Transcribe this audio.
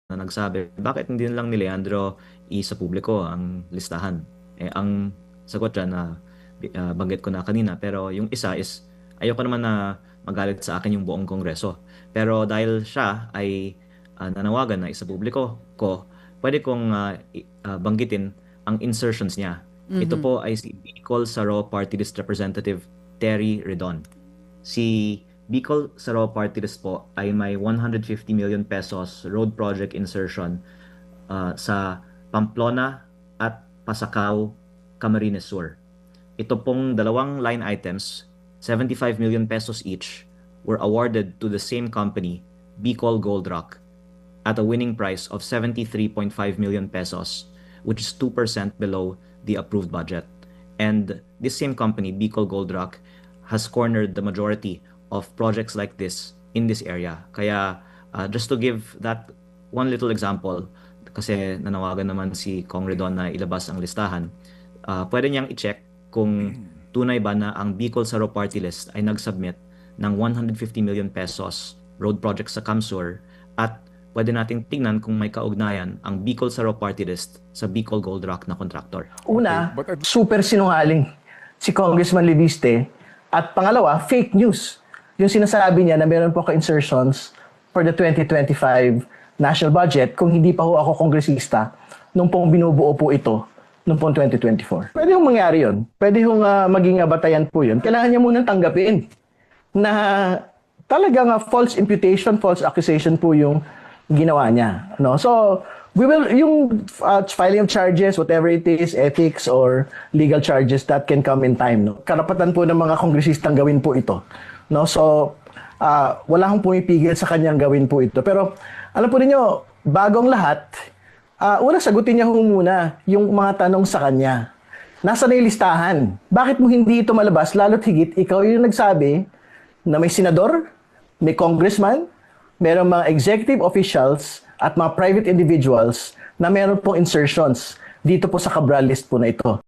na nagsabi, bakit hindi na lang ni Leandro sa publiko ang listahan? Ang sagot dyan na banggit ko na kanina, pero yung isa is ayoko naman na magalit sa akin yung buong kongreso. Pero dahil siya ay nanawagan na publiko ko, pwede kong banggitin ang insertions niya. Ito po ay si Bicol Saro Party List Representative Terry Redon. Si Bicol Saro Party List po ay may 150 million pesos road project insertion sa Pamplona at Pasacao, Camarines Sur. Ito pong dalawang line items, 75 million pesos each, were awarded to the same company, Bicol Gold Rock, at a winning price of 73.5 million pesos, which is 2% below the approved budget. And this same company, Bicol Gold Rock, has cornered the majority of projects like this in this area. Kaya just to give that one little example, kasi nanawagan naman si Kong Redon na ilabas ang listahan, pwede niyang i-check kung tunay ba na ang Bicol Saro Party List ay nag-submit ng 150 million pesos road project sa Camsur, at pwede nating tingnan kung may kaugnayan ang Bicol Saro Party List sa Bicol Gold Rock na kontraktor. Una, super sinungaling si Congressman Leviste. At pangalawa, fake news. Yung sinasabi niya na meron po ka-insertions for the 2025 national budget kung hindi pa ho ako kongresista nung pong binubuo po ito nung pong 2024. Pwede hong mangyari yun. Pwede hong maging batayan po yun. Kailangan niya munang tanggapin na talagang false imputation, false accusation po yung ginawa niya. No? So, we will, yung filing of charges, whatever it is, ethics or legal charges, that can come in time. No? Karapatan po ng mga kongresistang gawin po ito. No? So, wala akong pumipigil sa kanyang gawin po ito. Pero, alam po ninyo, bagong lahat, una sagutin niya muna yung mga tanong sa kanya. Nasa na yung listahan? Bakit mo hindi ito malabas? Lalo't higit, ikaw yung nagsabi na may senador, may congressman, merong mga executive officials, at mga private individuals na meron pong insertions dito po sa Cabral list po na ito.